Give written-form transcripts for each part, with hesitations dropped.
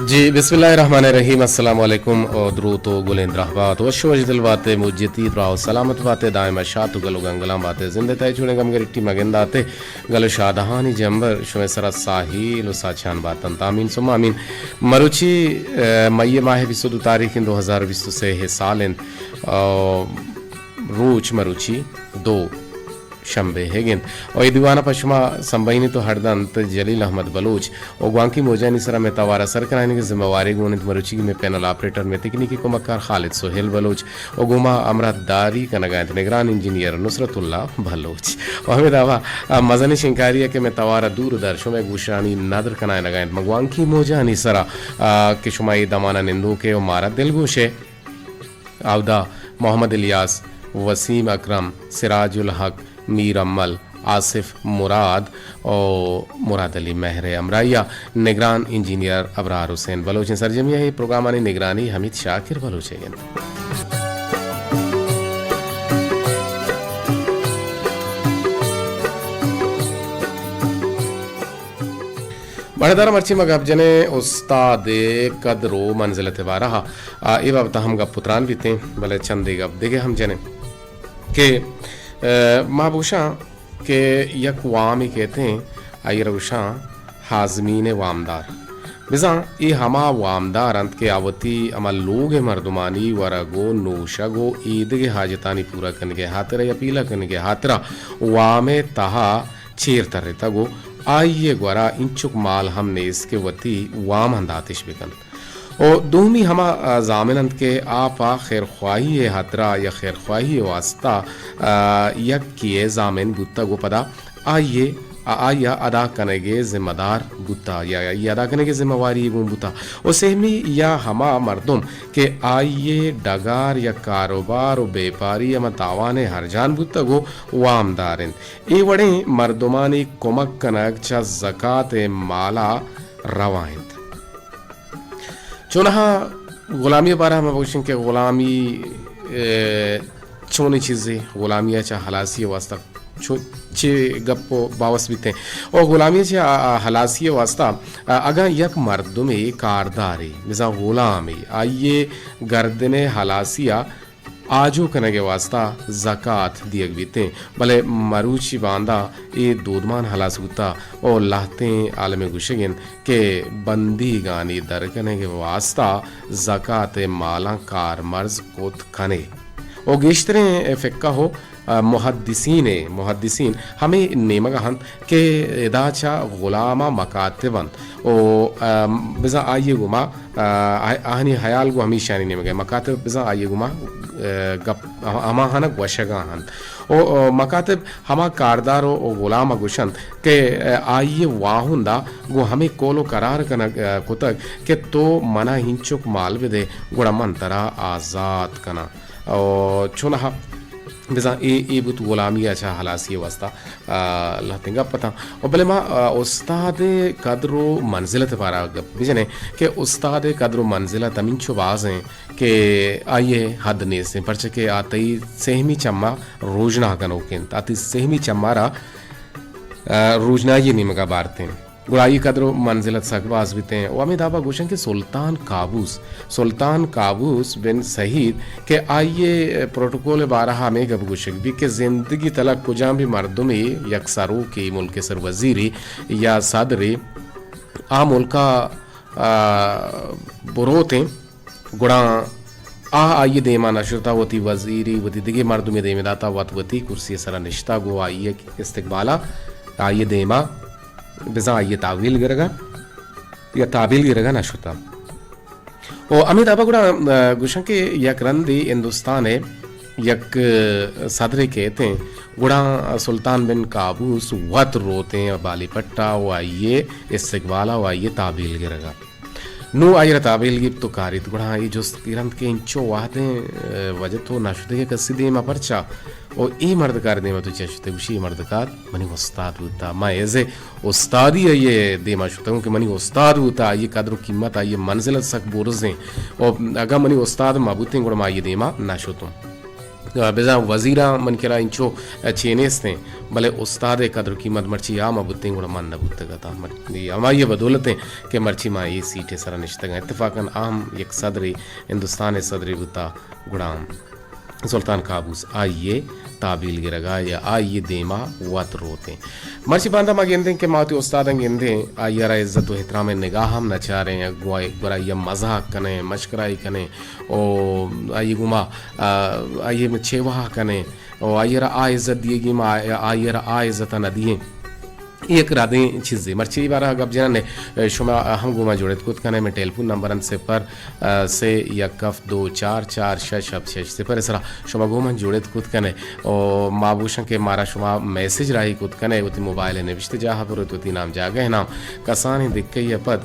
जी बिस्मिल्लाहिर्रहमानिर्रहीम अस्सलाम वालेकुम और द्रूतो गुलेंद्र अहबात वशो वजदिल बाते मुज्जती राव सलामत बाते दायमा शातु गलो गंगलाम बाते जिंदे तय छुने गम गरिट्टी मगंदाते गलो शादहानी जंबर शुमे सरा साहिल साचान बातन तामीन सुमा आमीन मरुची मई माह 22 तारीख 2020 से है सालन रूच मरुची दो शंबे हेगिन और दीवाना पश्चिमा संबईनी तो हरदंत जलील अहमद बलूच और ग्वांकी मोजानी सरा में तवारा सर कराने की जिम्मेवारी गुनित मरुची में पैनल ऑपरेटर में तकनीकी को मक्कार खालिद सोहेल बलूच और गुमा अमरदारी का नगायत निगरान इंजीनियर नुसरतुल्ला बलूच और हमें दावा मजनी शिंकारिया के में तवारा दूरदर्शों में गुशानी नदर कनाए नगायत मगवांकी मोजानी सरा के शुमाई दमाना निंदू के और मारा दिलगोशे आवदा मोहम्मद इलियास वसीम अकरम सिराजुल हक मीर अम्मल आसिफ मुराद और मुराद अली महर अमराइया निगरान इंजीनियर अबरार हुसैन बलोच सरजमिया ही प्रोग्राम निगरानी हमीद शाकिर बलोच बड़ेदारा मर्ची मगब जने उस्ताद कदरो मंजिलत वारहा ए बाबत हम गप पुत्रान भी थे भले चंदे गप देखे हम जने के महाबूशा के यक वाम ही कहते हैं आई रवशा हाजमीन वामदार बिजा ये हमा वामदार अंत के आवती अमल लोग मर्दुमानी वरगो नोशगो ईद के हाजतानी पूरा करने के हाथरा या पीला करने के हाथरा वामे तहा चेर तरह तगो आइए ग्वरा इंचुक माल हमने इसके वती वाम हंदातिश बिकन और दूमी हमा जामिनंत के आपा खैर ख्वाही हतरा या खैर ख्वाही वास्ता यक किए जामिन गुत्ता गो पदा आइए आया अदा करने के जिम्मेदार गुत्ता या अदा करने की जिम्मेवारी गुम बुता और सहमी या हमा मर्दुम के आइए डगार या कारोबार और व्यापारी या तावाने हरजान गुत्ता गो वामदारिन ए वड़े मर्दुमानी कुमक कनक चा ज़कात माला रवाइंद चुनहा गुलामी बारा हम बोशन के गुलामी चोनी चीज़ें गुलामिया चा हलासी वास्ता चे गप्पो बावस भी थे और गुलामी चा हलासी वास्ता अगर यक मर्दुमे कारदारी मिसा गुलामी आइए गर्दने हलासिया आजो कने के वास्ता ज़कात दियक बीते भले मरूची बांदा ये दूधमान हलास गुता और लाते आलम गुशगिन के बंदी गानी दर कने के वास्ता ज़कात माला कार मर्ज कोत खने और गेश्तरे फ़िक्का हो मुहद्दिसीन हमें नेमगहन के इदाचा गुलामा मकातिबन ओ बिजा आइए गुमा आहनी हयाल गो हमेशा नहीं नेमगे मकातिब बिजा आइए गुमा गप हमा हनक वशगाहन ओ मकातिब हमा कारदारो ओ गुलामा गुशन के आइए वाहुंदा गो हमें कोलो करार कना कुतक के तो मना हिंचुक माल विदे गुड़ा मंतरा आज़ाद कना और चुनहा बिजा ए बुत गुलामी अच्छा हलासी वास्ता लहतिंगा पता और भले माँ उस्ताद कदरो मंजिलत पारा बिजने के उस्ताद कदरो मंजिलत अमीन चुबाज हैं के आइए हद ने से परचे के आते सहमी चम्मा रोजना कनोकिन ताती सहमी चम्मारा रोजना ये निमगा बारते हैं गुड़ाई कदरो मंजिलत सकबाज भी थे वामी दाबा गुशन के सुल्तान काबूस बिन सहीद के आइए प्रोटोकॉल बारहा में गब गुशक भी के जिंदगी तलक कुजाम भी मर्दुमी यकसरों के मुल्क सर वजीरी या सदरी आ मुल्का बुरोते गुड़ा आइए देमा नशुता वती वजीरी वती दिगे मर्दुमी देमे दाता वती कुर्सी सरा निश्ता गो आइए इस्तकबाला आइए देमा बिजा ये तावील गिरगा या ताबील गिरगा ना शुता ओ अमित अबा गुड़ा गुशन के यक रंदी हिंदुस्तान है यक सदरे कहते हैं गुड़ा सुल्तान बिन काबूस वत रोते हैं बाली पट्टा वो आइए इस्तकबाला वो आइए ताबील गिरगा नो आयर ताबील गिब तो कारित गुड़ा ये जो किरंत के इंचो वाहते वजह तो नाशुते के कसी दे मा परचा और ई मर्द कार दे मा तो चशते उसी मर्द कार मनी उस्ताद होता मैं ऐसे उस्तादी है ये दे मा शुता हूँ कि मनी उस्ताद होता ये कदर कीमत आई ये मंजिल सक बोरज़ें और अगर मनी उस्ताद माबूते गुड़ा मा ये दे मा नाशुतों बेजा वजीरा मन केला इंचो चेनेस्ते भले उस्ताद कदर कीमत मर्ची या मबुत्ते गुण मन नबुत्तगता अमा ये बदौलतें कि मर्ची मा ये सीटें सरा निश्तगा इत्तेफाकन आम एक सदरी हिंदुस्तान सदरी बुता गुणाम सुल्तान काबूस आइए ताबील गिरगा या आइए देमा वत रोते मर्ची बांधा मा गेंदे के माती उस्ताद गेंदे आयरा इज्जत व एहतराम निगाह हम नचारे हैं गुआई गुरा ये मजाक कने मशकराई कने ओ आइए गुमा आइए में छेवा कने ओ आयरा आ इज्जत दिएगी मा आयरा आ इज्जत न दिए एक राधे चीज़ें मर्ची बारा गब जन शुमा हम गुमा जोड़े खुद कने में टेलीफोन नंबर सिफर से या कफ 24446 सिफर इसरा शुमा गुमा जोड़े खुद कने और माबूशं के मारा शुमा मैसेज राही खुद कने उती मोबाइल ने विश्ते जहाँ पर उती नाम जागे नाम कसानी दिक्के ये पद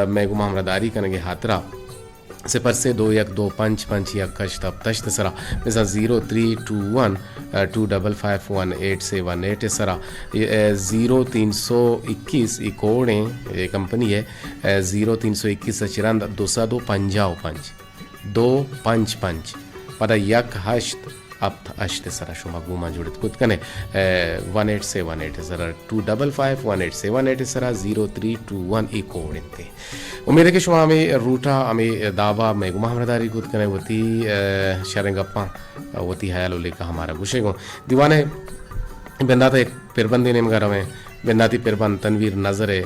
मैं गुमा हमरादारी कनेंगे हाथरा सिफर से 2125 या कश तब तश्त सरा मिसा 0321255188 सरा 0321 इकोड़े ये कंपनी है 0321 चिरंद 255 पदा यक हश्त अब अश्त सरा शुमा गुमा जुड़त खुद कने 1878 सरा 2551878 सरा 0321 इकोड़े थे उम्मीद है कि शुमा हमें रूटा हमें दावा में गुमा हमदारी खुद कने वती शरंगप्पा वती हयाल लेकर हमारा गुशेगो दीवाने बेंदाता एक पिरबंदी ने मगर में बेंदाती पिरबंद तनवीर नजरे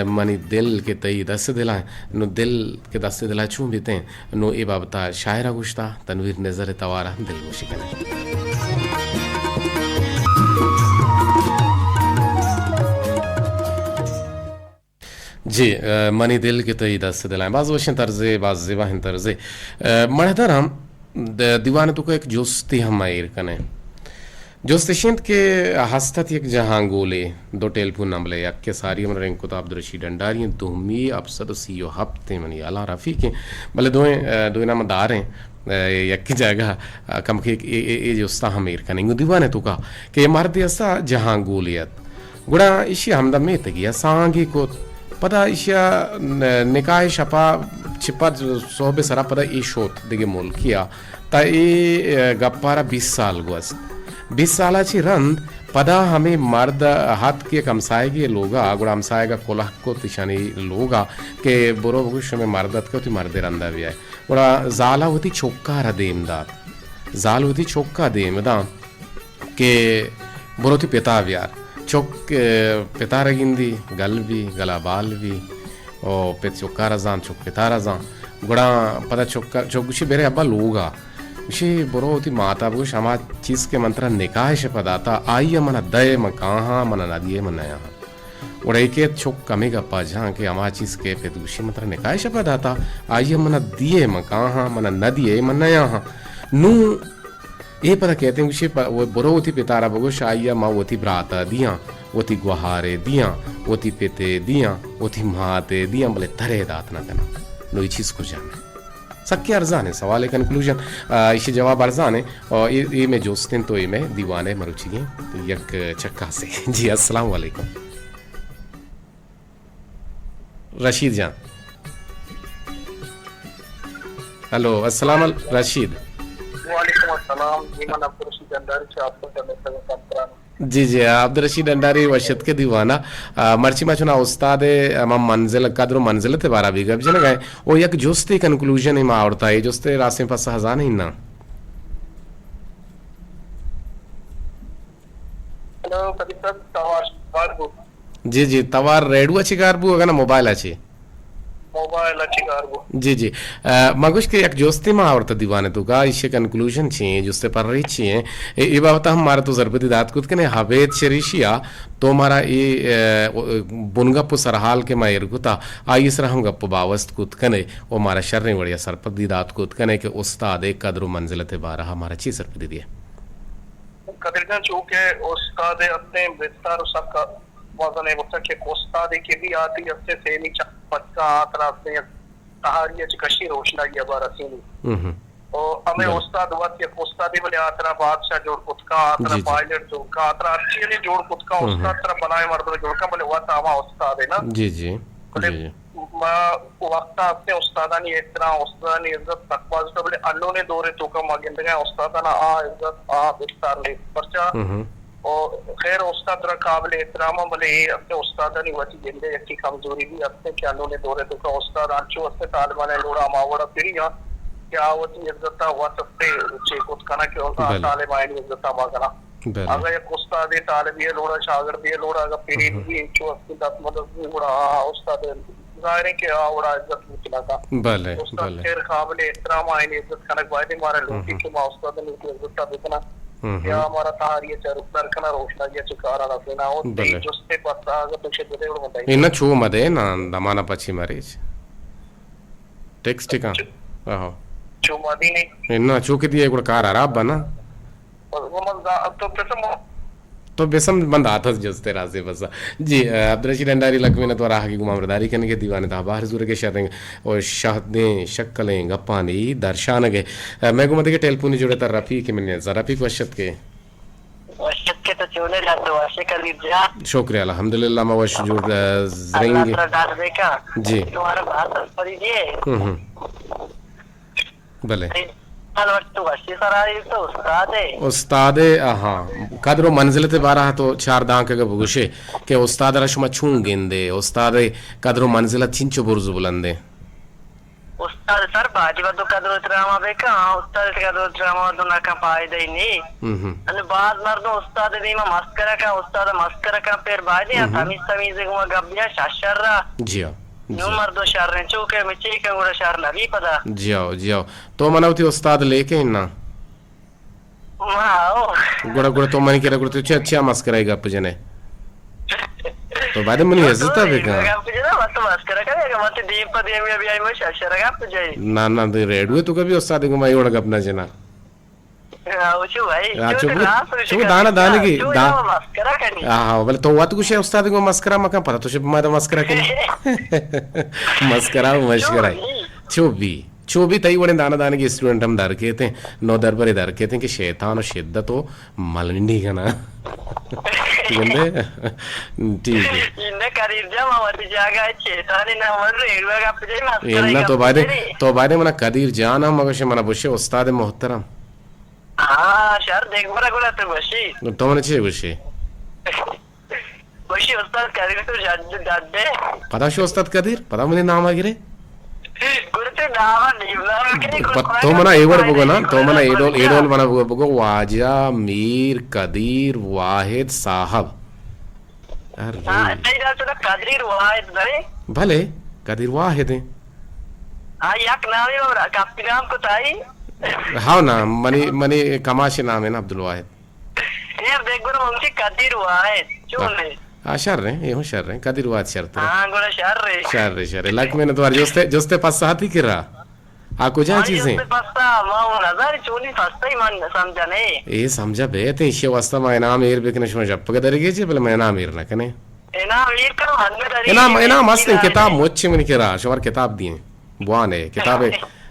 मनी दिल के तई दस दिला नो दिल के दस दिला चूं बीते नो ए बाबता शायरा गुश्ता तनवीर नजर तवारा दिल गुशी कने जी मनी दिल के तई दस दिला बाज वशन तर्जे बाज ज़िबा हिन तर्जे मणदर हम दीवाने तो को एक जोस्ती हम मायर कने जोस्तिशिंद के हस्तत एक जहां गोले दो टेलीफोन नंबले एक के सारी हमर रिंग को अब्दुल रशीद अंडारी दुहमी अफसद सीओ हफ्ते मनी अला रफीक भले दो नाम दार हैं एक की जगह कम के ये जोस्ता हमीर कनेंगे दीवाने तो का कि ये मर्द ऐसा जहां गोलियत गुड़ा इशी हमदा में तगिया सांगी को पता इशिया निकाय शपा छिपा सोहबे सरा पता ई शोत दिगे मोल किया ता ये गप्पारा 20 साल गुस 20 सालाची रंद पदा हमें मर्द हाथ के कमसाएगी लोगा गुड़ा हमसाएगा कोलाह को तिशानी लोगा के बुरो बुश में मर्दत को ती मर्दे रंदा भी है गुड़ा जाला होती छोक्का रदेमदार जाल होती छोक्का देमदा के बुरो ती पिता व्यार चौक पिता रगिंदी गल भी गला बाल भी और पे चौका रजान चौक पिता रजान गुड़ा पता चौका चौकुशी बेरे अब्बा लोगा उशी बुरो होती माता बुश हमा चीज के मंत्र निकाह से पदाता आइए मना दय मकाहा मना नदिये मनाया और एक चौक कमी का पाजा के हमा चीज के पे दूसरी मंत्र निकाह से पदाता आइए मना दिए मकाहा मना नदिये मनाया नू ये पता कहते हैं उसे वो बुरो होती पितारा बगुश आइया माँ वोती ब्राता दिया वोती गुहारे दिया वोती पेते दिया वोती माते दिया बोले तरे दात ना करना नो ये चीज़ को जाने सक्के अर्जान है सवाल है कंक्लूजन इसे जवाब अर्जान है और ये में जोस्तिन तो ये में दीवाने मरुची हैं तो यक चक्का से जी अस्सलाम वालेकुम रशीद जान हेलो अस्सलाम रशीद जी जी अब्दुल रशीद अंडारी वशत के दीवाना मर्ची मचुना उस्ताद हम मंजिल कदर मंजिल ते बारा भी गब जन गए ओ एक जोस्ते कंक्लूजन में आवड़ता है जोस्ते रास्ते पास हजान है ना हेलो कदी सर तवार कारबू जी जी तवार रेडियो अच्छी कारबू होगा ना मोबाइल अच्छी मोबाइल अच्छी कारबू जी जी मगुश के एक जोस्ती में आवड़ता दीवाने तो का इसे कंक्लूजन चाहिए जोस्ते पर रही चाहिए ये बात हम मारा तो जरबती दात कुछ कने हवेद शरीशिया तो हमारा ये बुनगप्पु सरहाल के मायर गुता आई सर हम गप्पु बावस्त कुछ कने वो हमारा शर्रे बढ़िया सरपदी दात कुछ कने के उस्ताद एक कदर मंजिलते बारा हमारा चीज सरपदी दिया कदरजन चूके उस्ताद अपने विस्तार उसका वजन है वक्त के उस्ताद के भी आती हफ्ते से नीचे पक्का आतरा से तहारियत कशी रोशनाई अबार रसीनी और हमें उस्ताद वक्त के उस्तादी वाले आतरा बादशाह जोड़ खुद का आतरा पायलट जोड़ का आतरा अच्छी जोड़ खुद का उस्ताद तरह बनाए मर्द जोड़ का बोले वक्त आवा उस्ताद है ना जी जी वक्त अपने उस्तादानी एहतराम उस्तादानी इज्जत तकवाज कबले अल्लाह ने दौरे तो कम आगे उस्तादाना इज्जत इफ्तार ले पर्चा और खैर उस्ताद काबिल एहतराम भले अपने उस्तादानी वती जिंदे की कमजोरी भी अपने क्या अल्लाह ने दौरे तो का उस्ताद आंचो अपने तालिबान ने लोड़ा मावड़ा फिरिया क्या वती इज्जत वसते चे कुछ कना के होता तालिबान इज्जत मागना अगर एक उस्ताद तालिब ये लोड़ा शागिर्द ये लोड़ा अगर फिरी भी चो अपनी दस मदद भी लोड़ा उस्ताद जाहिर है कि आवड़ा इज्जत मुचला का भले उस्ताद भले खैर काबिल एहतराम आईने इज्जत कनक वायदे मारे लोग कि मा उस्ताद ने इज्जत का बितना या हमारा तारिय चरुकर कना रोशना ये चुकारा रखना और जुस्ते पत्ता अगर तुझे दे उड़ बताइए इन्ना छू मदे ना दमाना पची मरीज टेक्स्ट का आहो छू मदी नहीं इन्ना छू के दिए गुड़ कार आराब बना वो मजा तो बेसम बंद आता जस्ते राजे बसा जी अब्दुल रशीद अंडारी लकवे ने तो राह की गुमामदारी करने के दीवाने था बाहर जुर के शरेंगे और शाहदें शक्लें गप्पानी दर्शान गए मैं गुमत के टेलीफोन जुड़े था रफ़ी के मैंने रफ़ी वशत के तो चोले जाते वाशे कर लीजिए शुक्रिया अल्हम्दुलिल्लाह मैं वश जुड़ जरेंगे जी तुम्हारा बात पड़िए भले तो उस्ताद हाँ कदरो मंजिलत बारह तो चार दांक के बुगुशे के उस्ताद रशमा छूं गेंदे उस्ताद कदरो मंजिलत चिंचो बुर्ज बुलंदे उस्ताद सर बाजी बदो कदरो ड्रामा बेका उस्ताद कदरो ड्रामा तो ना का फायदा ही नहीं अने बाद मर्दो उस्ताद दीमा मस्करा का पेर बाजी तमीज गुमा गबिया शाशरा जी नंबर 2 शहर ने चौके में चेक गुड़ा शहर ना भी पता जियो तो मनवती उस्ताद लेके इन्ना वाओ गुड़ा गुड़ा तो मन के रगुड़ तो अच्छा मस्कराई गप जने तो बाद में नहीं इज्जत है का गप जना मत मस्करा करेगा मत दीप दे में भी आई में शशर गप जाई ना ना दे रेडवे तो कभी उस्ताद को मैं ओड़ गप ना जना चुप दाना दाने की मस्करा करनी हाँ बोले तो वत कुछ उस्ताद को मस्करा मका पता तो मैं तो मस्करा के मस्करा चोबी तई बड़े दाना दाने के स्टूडेंट हम दर के थे नौ दर पर दर के थे कि शैतान और शिद्दत हो मलंडी का ना गंदे ठीक है इन्हें करीब जा मावती जागा शैतान ना मर रेडवा का पे मस्करा इन्ना तो बारे मना कदीर जाना मगर मना बुशे उस्ताद मोहतरम हाँ शहर देख बड़ा गुला तो बशी तो मैंने चाहिए बशी बशी उस्ताद कदीर तो जादे पता शो उस्ताद कदीर पता मुझे नाम आगे रे गुरते नाम नहीं बुला तो मना एवर बुगो ना तो मना एडोल मना बुगो वाजा मीर कदीर वाहिद साहब अरे हाँ तेरा तो कदीर वाहिद नहीं भले कदीर वाहिद है हाँ याक नाम ही बाबरा काफी नाम को ताई हाँ ना मनी कमाशी नाम है ना अब्दुल वाहिद यार देख गुरु मुझे कदीर वाहिद चुने शर रहे ये शर रहे कदीर वाहिद शर्त हाँ गुरु शर रहे लक में तो जोस्ते पसाती किरा आको जा चीजें पस्ता मां नजर चोनी पस्ता ही मन समझा नहीं ये समझा बे ते इसे वास्ता मैं नाम एयर बेकने शो जब पग दरगे जे भले मैं नाम एयर ना कने इनाम मस्त किताब मुच्छे में किरा शवर किताब दिए बुआने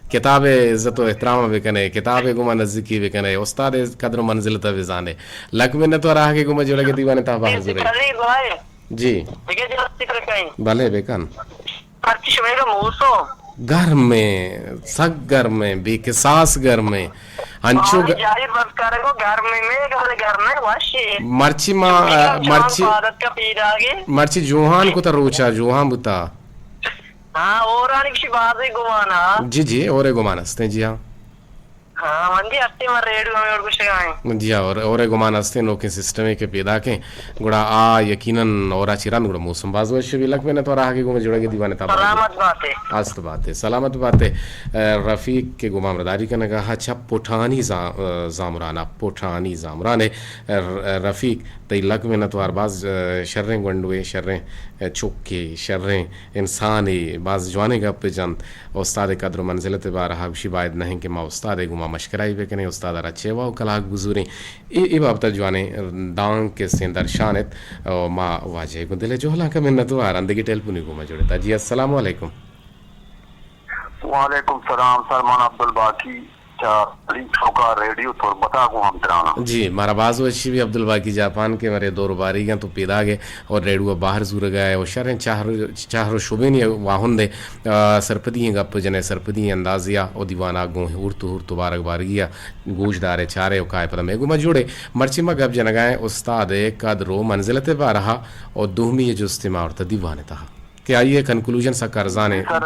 किताबे इज्जत व एहतराम बेकने किताबे गुमा नजदीकी बेकने उस्ताद कदर मंजिलत बेजाने लक में न तो राह के गुमा जोड़े के दीवाने ता बाहर जुरे जी भले बेकन घर में सग घर में बेकिसास घर में अंचो मर्ची जुहान को रोचा जुहान बुता हाँ और की बात है घुमाना जी और घुमाना जी हाँ हाँ मंदी अत्ते मर रेडियो में और कुछ कहां जी और घुमाना नो के सिस्टम के पैदा के गुड़ा आ यकीनन और चिरान गुड़ा मौसम बाजू भी लग में तो राह के घुमे जुड़े के दीवाने था सलामत बात है रफीक के गुमामदारी का कहा अच्छा पुठानी जामराना रफीक तई लग में तो बाज शर्रें गंडुए शर्रें चुक्के शर्रें इंसान बाज जवाने का पे जंत उस्ताद कदर मंजिलत बारहा शिबायत नहीं कि माँ उस्ताद गुमा मशकराई पे कने उस्ताद अच्छे वाह कलाक गुजूरें ई बाबत जवाने दांग के से दर्शानत माँ वाजे को दिले जो हला का मिन्नत आरंद की टेलीफोन गुमा जुड़े जी अस्सलाम वालेकुम वालेकुम सलाम सलमान अब्दुल बाकी अच्छा का रेडियो तो बता को हम तराना जी मारा बाज वशी भी अब्दुल बाकी जापान के मरे दो बारी गए तो पैदा गए और रेडुआ बाहर जुर गए और शहर चाहरो शुबे नहीं वाहुंदे सरपदी गप जने सरपदी अंदाजिया और दीवाना गो उर्तु बारक बारगिया गूजदारे चारे और काय पर मेगु मजूड़े मर्चिमा गप जनगाए उस्ताद कदरो मंजिलत बारहा और दुहमी ये जो इस्तिमा और दीवाने था कि आइए कंक्लूजन सा कर्जाने सर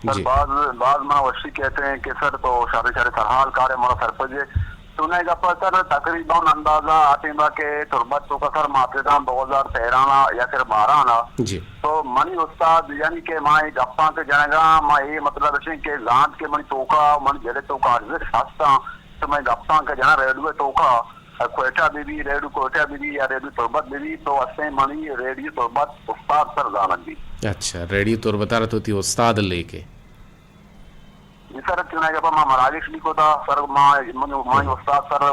जी बाद में वशी कहते हैं कि सर तो सारे सरहाल कार्य मोरा सरपंच सुनेगा पर सर तकरीबन अंदाजा आतिंदा के तुरबत तो का सर मातृदान 2013 या फिर 12 जी तो मनी उस्ताद यानी के माई गप्पा के जनगा माई मतलब ऐसे के लांट के मनी तोका मन जड़े तोका अर्ज हस्ता तो मैं गप्पा के जना रेडवे तोका कोयटा बीबी रेडू कोयटा बीबी या रेडू तुरबत बीबी तो असे मनी रेडियो तुरबत उस्ताद सर जानंदी अच्छा रेडियो तुरबत रहा तो थी उस्ताद लेके सर चुने के बाद मराजिश भी को था सर माई उस्ताद सर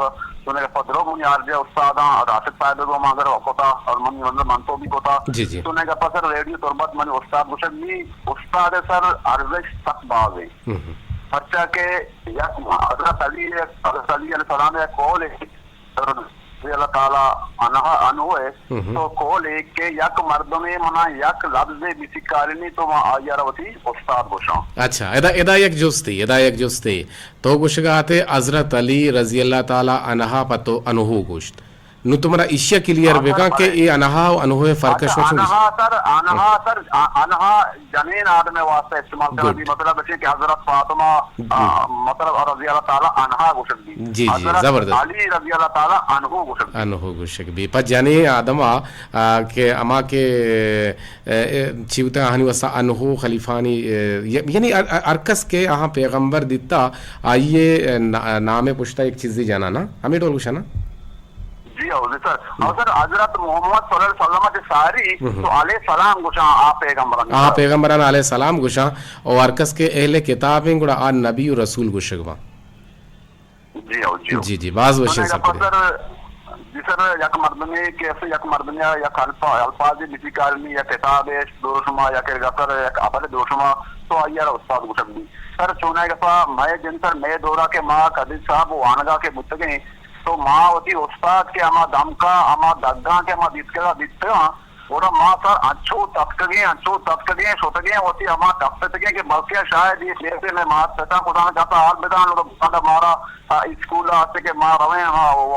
चुने के पदरों मुझे आरजे उस्ताद राशिद साहब को मगर होता और मनी मतलब मनतो भी को था जी जी चुने के बाद सर रेडियो तुरबत मनी उस्ताद गुशन भी उस्ताद है सर अर्जे तक बाज है बच्चा के या हजरत अली अलैहिस्सलाम ने कॉल है अल्लाह ताला अनहुए तो कॉल है के यक मर्द में मना यक लफ्ज़ बिसिकारिनी तो आयारवती उस्ताद गोशा अच्छा एदा एक जुस्ती तो गुशगा आते हजरत अली रजी अल्लाह ताला अनहा पतो अनहु गोश्त नु तुम्हारा इश्या क्लियर बेका के ये अनहा और अनहुए फर्क है अनहा सर अनहा जमीन आदमी वास्ते इस्तेमाल करना भी मतलब है कि हजरत फातिमा मतलब रजी अल्लाह ताला अनहा गोश्त दी जी जी जबरदस्त अली रजी अल्लाह ताला अनहु गोश्त भी पर जाने आदमा के अमा के चिवता हनी वसा अनहु खलीफानी यानी अरकस के यहाँ पैगंबर दिता आइए नामे पुछता एक चीज जाना ना हमें डोल गुशा ना जी सर और सर हजरत मोहम्मद सल्लल्लाहु अलैहि वसल्लम सारी तो अलैहि सलाम गुशा आप पैगंबरन अलैहि सलाम गुशा और अरकस के अहले किताबें गुड़ा आ नबी और रसूल गुशगवा जी जी बाज वशे सर जी सर यक मर्दने कैसे यक मर्दने या अल्फाज लिपिकारनी या किताब है दोषमा या के गफर या अबल दोषमा तो यार उस्ताद गुशगदी सर चुनाए गफा मैं जिन सर मैं दौरा के मां कदिर साहब वानगा के मुतगे तो माँ होती उस्ताद के अमा दमका अमा दग्गा के अमा दित्तेगा और माँ सर अच्छो तत्कगे सोतगे होती अमा तफ्तगे के बल्कि शायद ये लेते में माँ पता खुदा ने जाता हाल बेदान तो मारा स्कूल आते के माँ रवे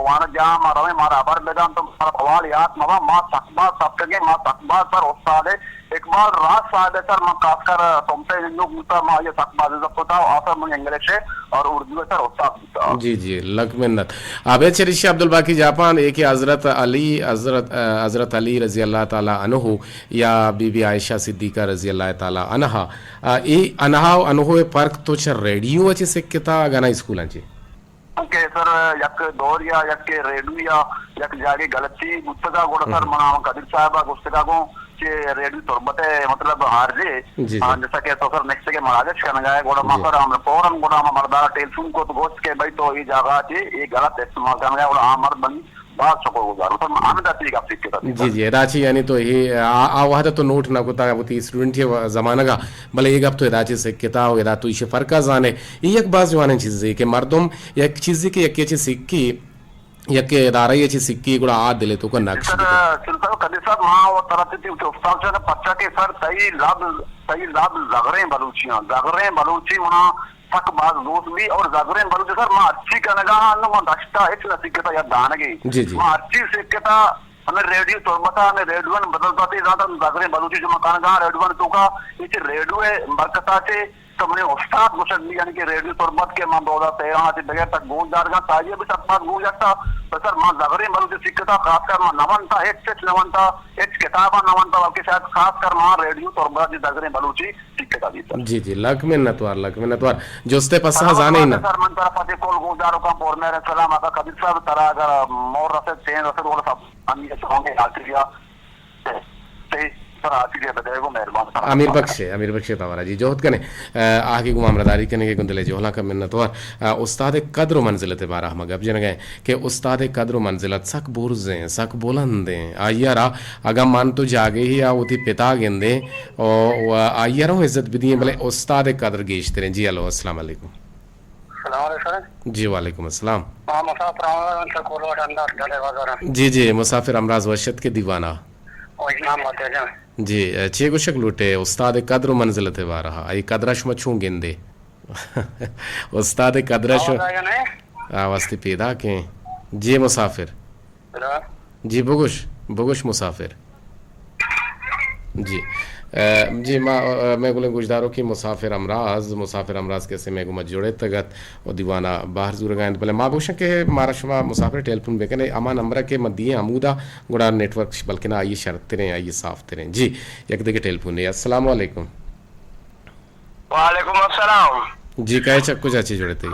वाना जा माँ रवे मारा अबर बेदान तो मारा सवाल याद मवा माँ तकबा तत्कगे माँ तकबा सर उस्ताद है एक बार रात साहब सर मैं खासकर तुमसे हिंदू मुता माँ ये तकबा होता है और मुझे इंग्लिश है और उर्दू है सर उस्ताद जी जी लक मिन्नत आबे चरिशा अब्दुल बाकी जापान एक हजरत अली रजी अल्लाह ताला अनहु या बीबी आयशा सिद्दीका रजी अल्लाह ताला अनहा ई अनहा अनहु फर्क तो छ रेडियो अच्छे सिक्कता गाना स्कूलांचे के सर यक दौर या यक के रेडियो यक जागे गलती गुस्तगा गोड़ा सर मना कदिर साहब गुस्तगा को के रेडियो तुरबते मतलब हारजे जैसा कि तो सर नेक्स्ट के महाराज का नगाए गोड़ा माकर हम फौरन गोड़ा मर्दारा टेलीफोन को तो गोश्त के भाई तो ये जगह थी ये गलत इस्तेमाल करना है और आमर बन बात सको गुजारो तो आनंद आती है आपसे के जी जी राची यानी तो ये आवाज तो नोट ना कोता वो ती स्टूडेंट है जमाना का भले एक अब तो राची से किताब या तो इसे फर्क जाने ये एक बात जवाने चीज है कि मर्दम एक चीज के एक चीज सिक्की यके इदारा ये चीज सिक्की गुड़ा आ दिले तो को नक्श सर सिलसिला कदी साहब मां वो तरह से उस्ताद से पच्चा के सर सही लाभ जगरे बलूची वहां तक बाज दोस्त भी और जगरे बलूची सर मां अच्छी कनगा न मां दक्षता एक नसीकता या दानगी मां अच्छी सिक्कता हमें रेडियो तुरबता हमें रेडियो बदलता थी ज्यादा जगरे बलूची जो मकान गा रेडियो तो का इसे रेडियो बरकता से तो मैंने उस्ताद गुशगदी यानी कि रेडियो तुरबत के मां 2013 से बगैर तक गूंज जाएगा ताजिए भी सब बात गूंज जाता तो सर मां जगरे बलूची सिक्कता खासकर मां नवनता एक किताबा नवनता बल्कि शायद खासकर मां रेडियो तुरबत की जगरे बलूची सिक्कता दी जी जी लक में नतवार जोस्ते पसा जाने ही ना सर मन तरफ से कोल गुजारो का पोर मेरे सलाम आता कभी सब तरह अगर मोर रसे चेंज रसे वो सब हम ये होंगे आखिरिया से अमीर बख्शे तवारा जी जोहत कने आगे गुमामरदारी कने के गुंदले जोहला का मिन्नत और उस्ताद कद्र मंजिलत बारह मगब जन गए कि उस्ताद कद्र मंजिलत सक बुर्जें सक बुलंदें आयरा अगर मान तो जागे ही आ उती पिता गेंदे और आयरों इज्जत भी दिए भले उस्ताद कद्र गेश तेरे जी अलो अस्सलाम वालेकुम जी वालेकुम अस्सलाम। मुसाफिर जी मुसाफिर अमराज वशत के दीवाना जी चे गुशक लूटे उस्ताद कद्र मंजिलत वारहा आई कद्रश मछू गेंदे उस्ताद कद्रश आवास्ती पैदा के जी मुसाफिर जी बुगुश बुगुश मुसाफिर जी जी मैं गुले गुजदारों की मुसाफिर अमराज कैसे मैं गुमत जोड़े तगत और दीवाना बाहर जूर गायन भले माँ बुश के मारा शुमा मुसाफिर टेलीफोन बेकने अमा नंबर के मदिए अमूदा गुड़ा नेटवर्क बल्कि ना आइए शर्त रहें आइए साफ तेरें जी एक देखे टेलीफोन है अस्सलाम वालेकुम। वालेकुम अस्सलाम जी कहे चक्कू चाची जोड़े थे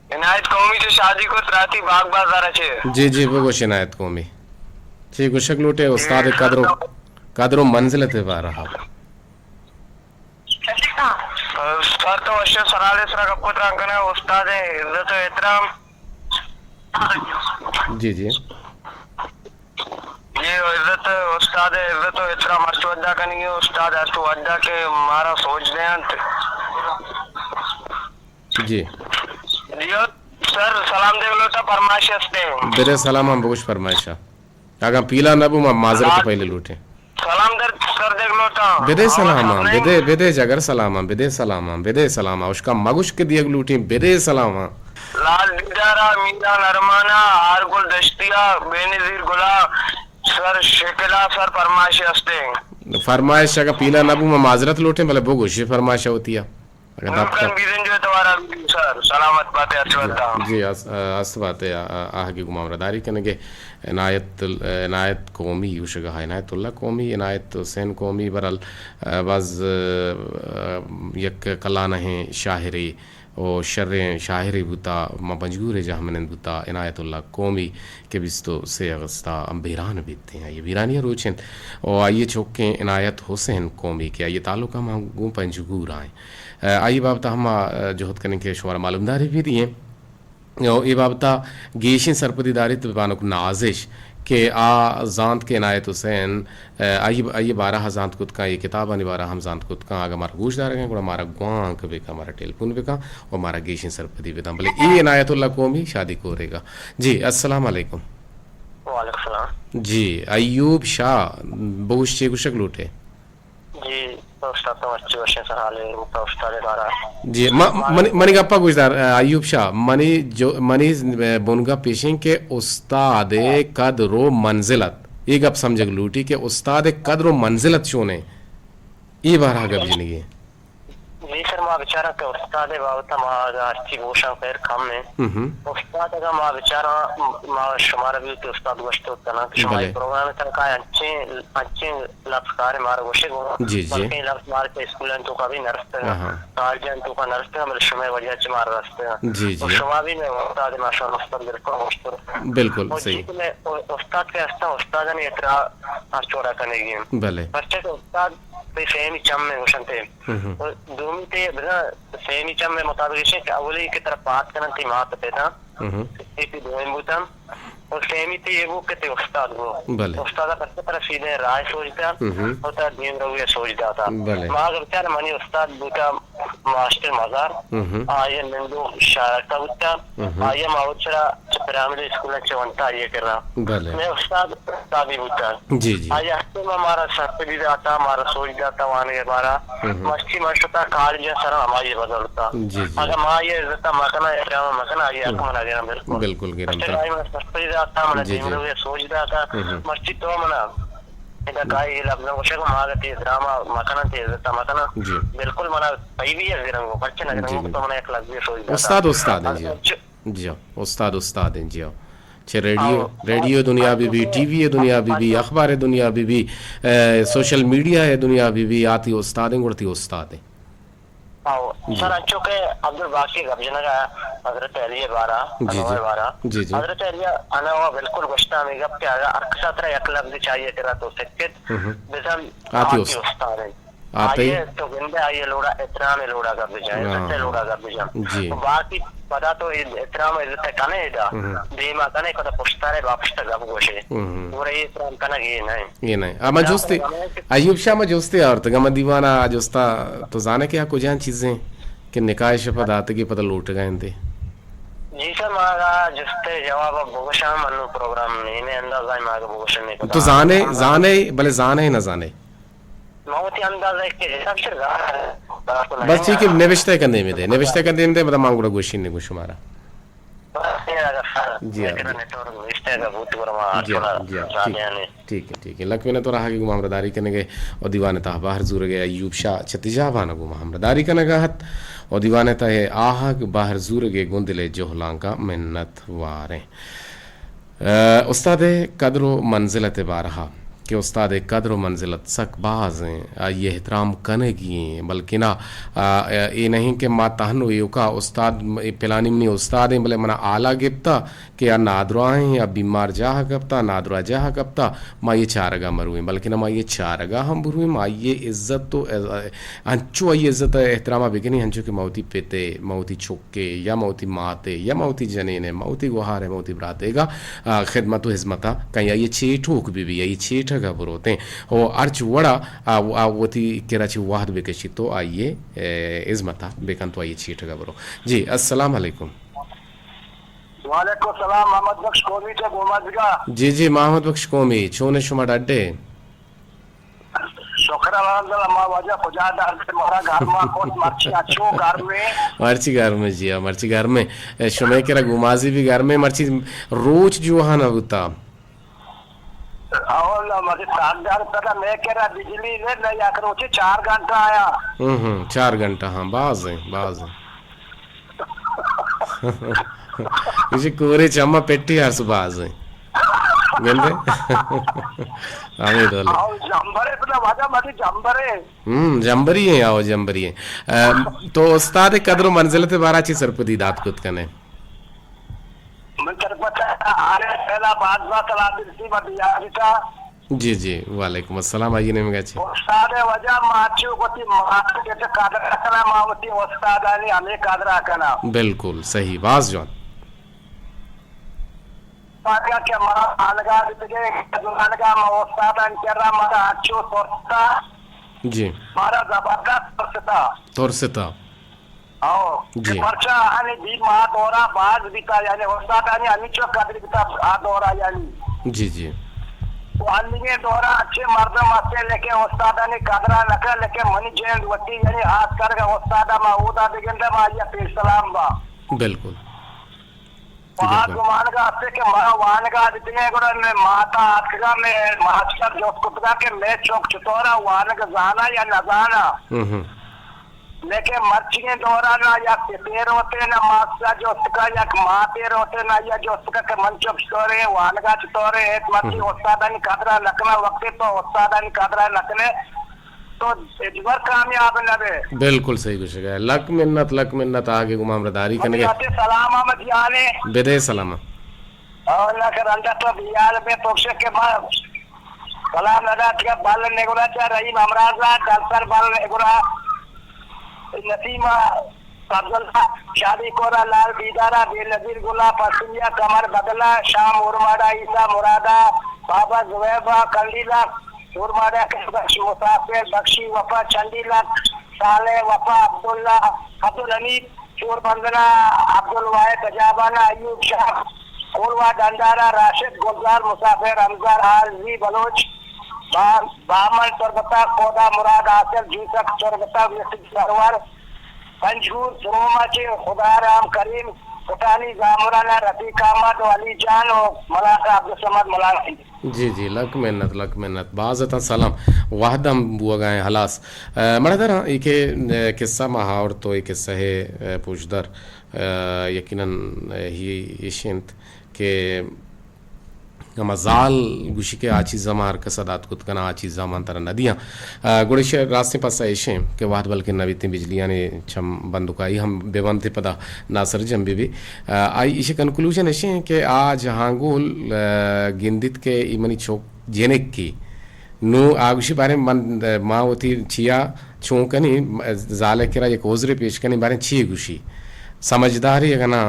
इनायत कौमी जो शादी को त्राती बाग बाजार है जी वो गोश इनायत कौमी जी गुशक लूटे उस्ताद कद्रो मंजिलत वा रहा सर तो अशर सराले सरा कपुत्र अंकन है उस्ताद इज्जत एहतराम जी ये इज्जत उस्ताद इज्जत एहतराम अर्शु अद्दा करेंगे उस्ताद अर्शु अद्दा के मारा सोच दें जी जियो सर सलाम दे लोटा फरमाइश हस्ते बेरे सलाम हम बुश फरमाइशा अगर पीला नबू माजरत पहले लूटे सलाम दर सर देख लोटा बेदे सलामा बेदे जगर सलामा बेदे सलामा उसका मगुश के दिया लूटी बेदे सलामा लाल दीदारा मीरा नरमाना आरगुल दश्तिया बेनजीर गुला सर शेकला सर फरमाइश हस्ते फरमाइश अगर पीला नबू में माजरत लूटे भले बुगुश फरमाइश होती है अगर मुमकिन बीजन जो तुम्हारा सर सलामत बातें अर्शवता जी अस बातें आगे गुमामरदारी कनेगे इनायत कौमी युशगा इनायतुल्लाह कौमी इनायत हुसैन कौमी बरल बाज यक कला नहीं शाहरी और शर्रें शाहरी बुता मजबूर जहाँ मन बुता इनायतुल्लाह कौमी के बिस्तो से अगस्ता बीरान बीतते हैं ये बीरानिया रोचन और आइए चौके इनायत हुसैन कौमी के आइए ताल्लुका मांगू पंजगूर आए आइए बाबता हम जोहद करने के शुमार मालूमदारी भी दिए और ये बाबता गेशिन सरपदीदारी तबानक नाजिश के जांत के इनायत हुसैन आइए 12 जांत कुत का ये किताब आने 12 हम जांत कुत का अगर हमारा गोशदार हैं गुड़ा हमारा गुआंक बेका हमारा टेलीफोन बेका और हमारा गेशिन सरपदी बेदा बोले ये इनायतुल्लाह कौमी शादी को रहेगा जी अस्सलाम वालेकुम। वालेकुम सलाम जी अयूब शाह बहुश चे गुशक लूटे जी उस्ताद तो अच्छे वशे सराले उस्ताद द्वारा जी मनी गप्पा गुजदार अयूब शाह मनी बुनगा पेशिंग के उस्ताद कद्रो मंजिलत ये गप समझ लूटी के उस्ताद कद्रो मंजिलत शोने ये बारह गप जिंदगी जी सर मां बेचारा के उस्ताद बाबत मां अच्छी भूषण पैर कम में उस्ताद का मां बेचारा मां शुमार भी के उस्ताद वस्तु तना शुमार प्रोग्राम तक का अच्छे लफ्ज कार मार वशे जी बल्कि लफ्ज मार के स्कूल तो का भी नरस्ते कॉलेज तो का नरस्ते हम शुमार वजह से मार रास्ते जी जी शुमार भी में उस्ताद माशाल्लाह उस्ताद बिल्कुल सही में उस्ताद के अस्ता उस्ताद ने इतरा चोरा करने की भले बच्चे के उस्ताद सेमी चम में उशनते दूमी ते बना सेमी चम में मुताबिक है कि अवली की तरफ बात करना थी मात पे था इसी दोइन बुतम और सेमी ते वो के उस्ताद वो उस्ताद बच्चे पर सीधे राय सोचता होता दिन रविया सोचता था मां बेचारा मनी उस्ताद बुता मास्टर मजार आये नंदो शारका बुता आये माउचरा प्राइमरी स्कूल में चवंता ये कर रहा मैं उस्ताद ताबी बुता जी जी आये हफ्ते में हमारा सस्ती जाता हमारा सोच जाता वाने के बारा मस्ती मस्ता कॉलेज सर हमारे बदलता अगर मां ये इज्जत मकना है ड्रामा मकना ये मना गया बिल्कुल सस्ती जाता मना दिन में सोच जाता मस्ती तो मना इधर काय लफ्ज़ों को शेख मागती ड्रामा मकना ते इज्जत मकना बिल्कुल मना पई भी है रंगो बच्चे ना रंगो तो मना एक लफ्ज़ सोच जाता उस्ताद है जी उस्ताद हैं जी छे रेडियो दुनिया भी टीवी है दुनिया भी अखबार है दुनिया भी सोशल मीडिया है दुनिया भी आती उस्ताद हैं गुड़ती उस्ताद हैं सर अच्छो के अब्दुल बाकी गबजना का हजरत अली बारा अनवर बारा हजरत अली अनवा बिल्कुल गुस्सा में गप के अक्सर तरह एक लफ्ज चाहिए तेरा तो सकत बिजम आती उस्ताद है आइए तो गंदे आइए लोड़ा इतराम लोड़ा का बिजाय सच्चे लोड़ा का बिजाय बाकी पता तो इतराम इज्जत कने इदा बीमा कने को तो पुश्तारे वापस तक अब गोशे पूरे इतराम कने ये नहीं अमा जोस्ते अयूब शाह में जोस्ते और तो गम दीवाना जोस्ता तो जाने क्या कुछ चीजें कि निकाह शपा दाते की पता लूट गए थे जी सर मागा जिसते जवाब बोगशाम अन्नु प्रोग्राम ने अंदाजा मागा बोगशन ने तो जाने भले जाने ही ना जाने मौती अंदाजा के हिसाब से बस ठीक है निविष्टे करने में दे मतलब मांगुड़ा गोशी ने कुछ हमारा जी ठीक है लक में तो रहा कि गुमामदारी करने गए और दीवाने ता बाहर जुर गए अयूब शाह छतिजा बाना गुमामदारी करने गहत और दीवाने ता है आहा बाहर जुर गए गुंदले जोहलांका मिन्नत वारे उस्ताद कदर मंजिलत बारहा कि उस्ताद कदर मंजिलत सकबाज हैं ये एहतराम कने की बल्कि ना ये नहीं कि माँ तहनो युका उस्ताद पिलानी में उस्ताद हैं भले मना आला गिप्ता कि या नादरा हैं या बीमार जाह कप्ता नादरा जाह कप्ता माँ ये चारगा मरुए बल्कि ना माँ ये चारगा हम बुरुए माँ ये इज्जत तो हंचो ये इज्जत एहतरामा बिकनी हंचो के मौती पेते मौती छुक्के या मौती माते या मौती जनेने मौती गुहार मौती बरातेगा खिदमत हिजमता कहीं ये छेठोक भी ये छेठ का बुरोते हैं और अर्च वड़ा वती केराची वाहद बेकशी तो आइए इज़मता बेकन तो आइए छीट का बुरो जी अस्सलाम वालेकुम वालेकुम सलाम मोहम्मद बख्श कौमी से गोमाजगा जी मोहम्मद बख्श कौमी छोने शुमा डड्डे शुक्र अल्हम्दुलिल्लाह मा वजह खुदा दा हमारा घर में कोस मर्ची अच्छो घर में जी मर्ची घर में शुमे केरा गुमाजी भी घर में मर्ची रोज जो हां ना होता और मुझे 7,000 रुपया मैं कह रहा बिजली ने नहीं आकर उसे 4 घंटा आया 4 घंटा हाँ बाज है इसे कोरे चम्मा पेटी यार सुबाज है गंदे आमिर वाले जंबरे अपना वाजा मत जंबरे जंबरी है आओ जंबरी है तो उस्ताद कदर मंजिलत बारा ची सरपदी दात कुत कने जी वालेकुम अस्सलाम आइए ने मगा छे उस्ताद वजह माचू कोती मात के कादर रखना मावती उस्ताद ने हमें कादर रखना बिल्कुल सही बात जोन पाया के मा अलगा दिते अलगा मा उस्ताद ने केरा मारा अच्छो तोरता जी मारा जबरदस्त तोरसता आओ जी पर्चा आने दी मा दौरा बाज बिता यानी उस्ताद ने अनिचो कादर बिता आ दौरा यानी जी वालिगे दौरा अच्छे मर्द मस्ते लेके उस्ताद ने कादरा लका लेके मनी जैन वती यानी हाथ कर के उस्ताद माऊदा दिगंदा मा या पे सलाम बा बिल्कुल आज मान का आपसे के वान का दितने गुण में माता आखगा में मास्टर जो कुत्ता के मैं चौक चतोरा वान का जाना या न जाना लेके मर्चिए दौराना या पेर होते ना मास्टर जो उसका या मातेर होते ना या जो उसका के मन चुप छोरे वानगा छोरे एक मर्ची उस्तादानी कादरा लखना वक्त तो उस्तादानी कादरा लखने तो इजवर कामयाब न बे बिल्कुल सही कुछ है लक मिन्नत आगे गुमामदारी करने के सलाम अहमद याने बेदे सलाम और ना कर अंदर तो बियाल में तोक्षे के बाद सलाम लगा के बाल नेगुरा चा रहीम हमराजा दलसर बाल नेगुरा नसीमा अब्दुल्ला शादी कोरा लाल बीदारा बेनजीर गुला पसुलिया कमर बदला शाम उर्माडा ईसा मुरादा बाबा जुवैबा कंडीला उर्माडा के बख्शी मुसाफिर बख्शी वफा चंडीला साले वफा अब्दुल्ला अब्दुल हमीद शोर बंदना अब्दुल वाहिद तजाबाना अयूब शाह कोलवा डंडारा राशिद गुलजार मुसाफिर हमजार आरजी बलोच बामन सरबता कोदा मुराद आसिर जूसक सरबता सरवर पंजूर सुरोमा के खुदा राम करीम कुटानी जामुराना रफीक अहमद अली जान और मलाका अब्दुल समद मलाकी जी लक मेहनत बाज़ता सलाम वाहदम बुआ गए हलास मरदर इके किस्सा महावर तो एक किस्सा है पूछदर यकीनन ही इशिंत के मजाल गुशी के आची जमार कसदात कुत कना आची जमान तरह नदियाँ गुड़िश रास्ते पास ऐशे के वाद बल्कि नवीती बिजलियाँ ने छम बंदुकाई हम बेबम थे पता नासर जम भी आई इसे कंक्लूजन ऐसे हैं कि आज हांगुल गिंदित के इमनी चौक जेनेक की नो आगुशी बारे मन माँ होती छिया चौंकनी जाले केरा एक ओजरे पेश करनी बारे छिए गुशी समझदारी अगर ना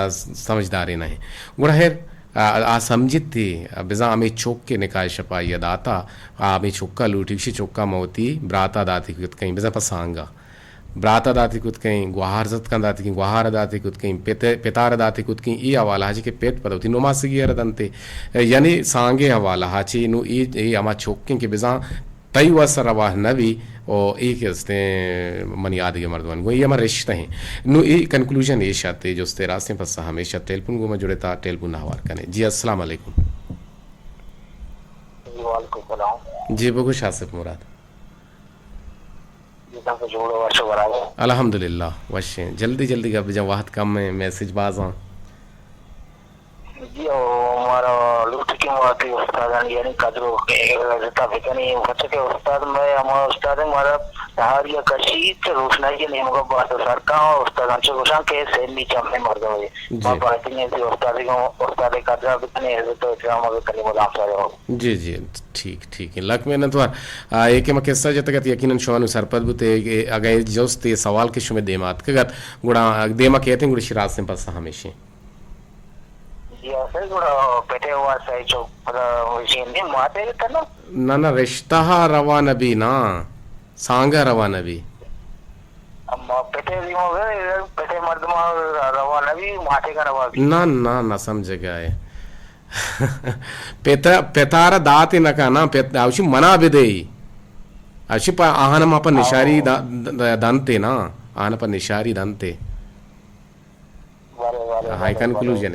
समझदारी नहीं गुड़हेर आ समझित थी बिजा आमी चौक के निकाय शपाई दाता आमी चौका लूटी शी चौका मोती ब्राता दाती कहीं बिजा पसांगा ब्राता दाती कुत कहीं गुहार जत का दाती की गुहार दाती कुत कहीं पेतार दाती कुत कहीं ई हवाला हाजी के पेट पर होती नुमा से गियर दंते यानी सांगे हवाला हाची नु ई अमा छोक्किं के बिजा तई वसर रवाह नबी और एक हस्ते मन याद के मर्दवान गो ये हमारे रिश्ते हैं नु ये कंक्लूजन ये शाते जो स्ते रास्ते पर हमेशा टेलीफोन को में जुड़े था टेलीफोन हवार करने जी अस्सलाम वालेकुम जी बगुश आसिफ मुराद अल्हम्दुलिल्लाह वशे जल्दी जल्दी का जब वाहत कम में मैसेज बाज हाँ जी हमारा लुट की माती उस्ताद यानी कदरों के जता बेकनी बच्चे के उस्ताद में हमारा उस्ताद हमारा सहारिया कशीत रोशनाई के नियम का बात सरकार उस्ताद अच्छे गोशां के से नीचे में मर गए मां बात नहीं थी उस्ताद कदरा बेकनी है तो इतना मगर कली मदाम सारे जी जी ठीक है लक में न तो एक में किस्सा जतगत यकीनन शोनु सरपद बुते अगर जोस्त ये सवाल के शुमे देमात कगत गुड़ा देमा कहते हैं गुड़ी शिराज से पास हमेशा ना रिश्ता रवा नबी ना सांगा रवा नबी ना ना ना समझ गया है पेतारा दाती नका ना अवशी मना बिदे अवशी आहनम अपन निशारी दंते ना आहन पर निशारी दंते हाँ कंक्लूजन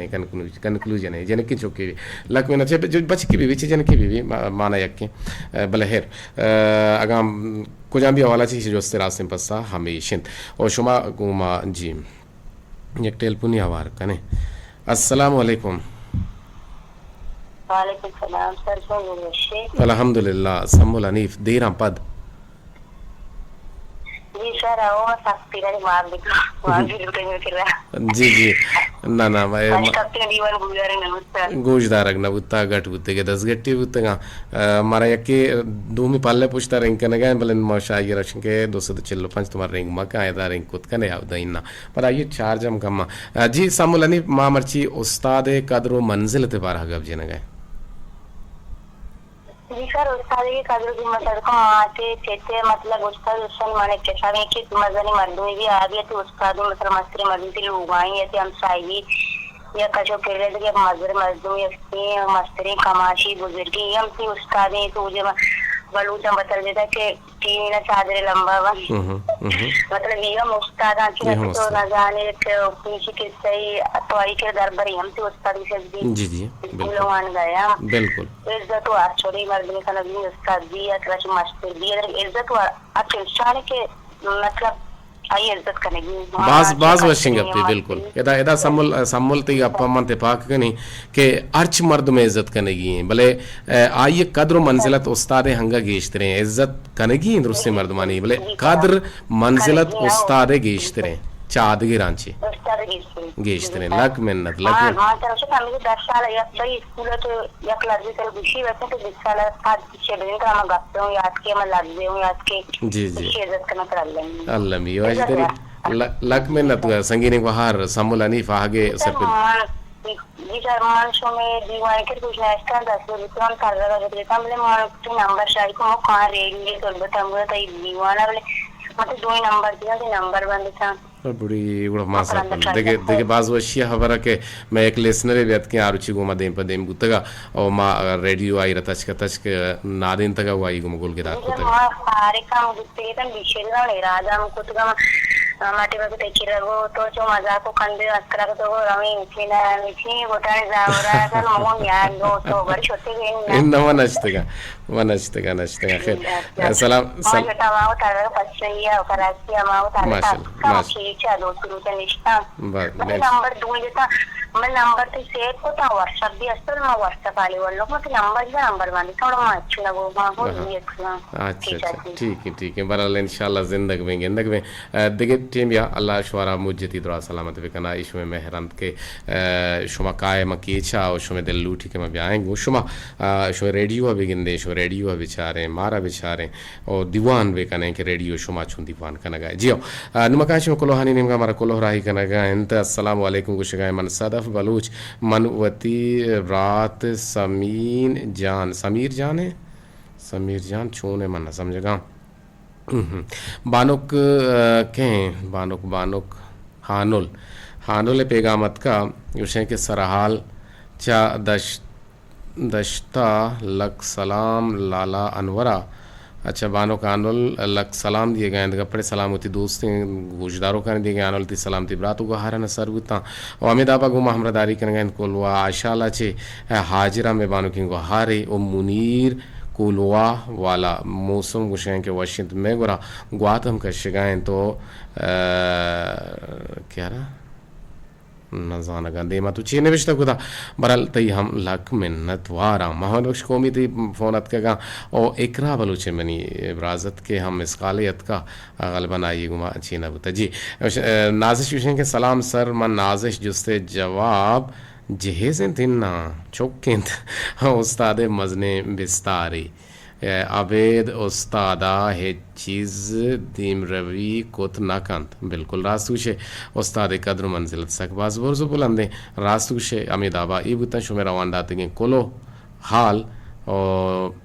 है जनकी चौकी भी लक में नचे जो बच की भी जनकी भी माना यक भले हेर अगाम कुछ भी हवाला चाहिए जो रास्ते पस्सा हमेशा और शुमा गुमा जी एक टेलपुनी हवार कने अस्सलाम वालेकुम वालेकुम सलाम सर अल्हम्दुलिल्लाह सम्मुल हनीफ देरा पद जी सर आओ सास्तीरा मार जी जी ना ना गोशदारक न बुत्ता गट बुत्ते के 10 गट्टी बुत्तेगा मारा यके दूमी पाले पुछता रिंग कने गए बलन मौशा ये रशन के 205 तुम्हारा रिंग मका आया रिंग कुत कने आउदा इन्ना पर आइए चार्जम कम्मा जी सामुलनी मा मर्ची उस्ताद कदरो मंजिल ते बारह गब जने गए जी सर उस्ताद की कदर की मतलब को आते चेते मतलब उस्ताद उसन माने के सारे की मजनी मर्दूनी भी आ गई तो उस्ताद मतलब मस्त्री मर्दूनी लुगाई है हम साई या कशो केले के मजर मजदूरी है मस्त्री कमाशी बुजुर्गी हम सी उस्ताद है तो मुझे बलूचा बता देता कि तीन चादर लंबा मतलब ये उस्ताद आके तो न जाने पीछे के सही तो आई के दरबारी हम से उस्ताद से जी जी लोग गया बिल्कुल इज्जत तो छोड़ी मर्द का नबी उस्ताद भी या क्रश मस्ती भी इज्जत तो अच्छे इंसान के मतलब आई इज्जत करेगी बाज वशिंग पे बिल्कुल एदा सम्मुल ते अपन ते पाक कनी के अर्च मर्द में इज्जत कनेगी भले आइए कद्र मंजिलत उस्ताद हंगा गेश्तरे इज्जत कनेगी दुरुस्ती मर्दमानी भले कद्र मंजिलत उस्ताद गेश्तरे चाद के रांची गेश्तरे लक मिन्नत लक हां तर से फैमिली 10 साल या सही स्कूल तो या क्लास भी कर बिशी वैसे तो 20 साल साथ पीछे दिन का मैं गाते हूं याद के मैं लग गई हूं याद के जी जी इज्जत करना कर लेंगे अल्लाह मी वाज तेरी लक मिन्नत संगीने को हार सम्मुल हनीफ आगे सर पे जी सर मानसो में दीवार के कुछ नेक्स्ट 10 रुपए हम कर रहा है तो हमने मान तो नंबर शायद को कहां रेंगे तो बताऊंगा तो दीवाना वाले मतलब दो ही नंबर दिया थे नंबर बंद था बड़ी गुड़ा मासा देखे बाज वशिया खबर के मैं एक लिसनर व्यत के आरुचि गुमा देम पर देम गुतगा और मा रेडियो आई रतच का तच के नादिन तक वाई गुम गोल के दात को मा सारे काम गुत्ते तन विषय ना राजा को तो माटी में ते किरगो तो जो मजा को कंदे अस्करा तो रमी इथिना इथि बोटाने जावरा कर मगो यार गो तो बड़ी छोटे के इन नचतेगा खैर सलाम सलाम माओ तारा पछिया कराचिया माओ तारा माशा दोस्तों के निष्ठा नंबर दूं देता मैं नंबर ते सेव होता व्हाट्सएप भी असर मैं व्हाट्सएप वाले वालों को नंबर वाले थोड़ा अच्छा लगो हो अच्छा ठीक है बहरहाल इंशाल्लाह जिंदगी में देखिए टीम या अल्लाह शुरा मुज्जती दुआ सलामत बिकना इशमे मेहरंत के शुमा कायम कीचा और शुमे दिल लूटी के मैं आएंगे शुमा शो रेडियो बिगिंदे शो रेडियो बेचारे मारा बेचारे और दीवान बेकने के रेडियो शुमा छुं दीवान कनगा जियो नुमकाश कोलोहानी निमगा मारा कोलोहराही कनगा इंत अस्सलाम वालेकुम गुशगाय मन सदफ बलूच मनवती रात समीर जान छूने मन समझगा बानुक के बानुक हानुल पेगामत का युशे के सरहाल चा दश्ता लक सलाम लाला अनवरा। अच्छा बानुक आनुल लक सलाम दिए गए गपड़े सलामती दोस्तें गोशदारों का दिए गए आनुल ती सलामती ब्रातों को हारा न सरबुता और अमिदाबा गुमा हमरादारी कर गए कोलवा आशाला चे हाजिरा में बानु की हारे ओ मुनीर कोलवा वाला मौसम गुशें के वशिंत में गुरा ग्वात हम कर शिगाएं तो क्या रहा नजाना गंदे मा तो चीने विश्ता कुदा बरल तई हम लक मिन्नत वारा मोहम्मद बख्श कौमी ती फोनत का और इकरा बलूचे मनी इब्राजत के हम इसकालियत का गलबन आई गुमा चीना बुता जी नाजिश विशें के सलाम सर मन नाजिश जुस्ते जवाब जहेज़ें तिन्ना चौकेंत उस्ताद मजने बिस्तारी अबेद उस्तादा है चीज़ दीम रवी कोत नाकंत बिल्कुल रास्तूशे उस्ताद कद्र मंजिलत सकबाज वर्ज़ बुलंदे रास्तूशे अमिदाबा इबुता शुमेरा वांडाते कोलो हाल और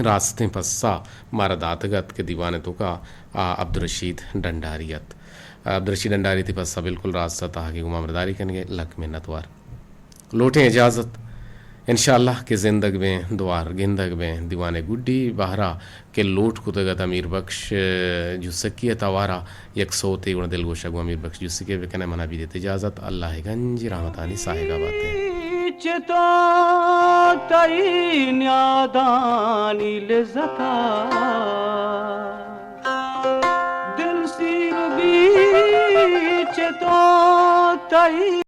रास्ते पस्सा मारा दातगत के दीवाने तो का अब्दुलरशीद डंडारी थी पस्सा बिल्कुल रास्ता था कि गुमामरदारी करेंगे लक मिन्नतवार लौटें इजाज़त इंशाअल्लाह के ज़िंदग में द्वार गिंदग में दीवाने गुड्डी बहरा के लोट कुतगत अमीर बख्श जुस्सकी तवारा एक सोते उन दिल गोशा अमीर बख्श जुस्सके बेकने मना भी देते इजाज़त अल्लाह गंज रहमतानी साहेगा बातें चेतो तई न्यादानी लज़ता दिल सिर भी चेतो तई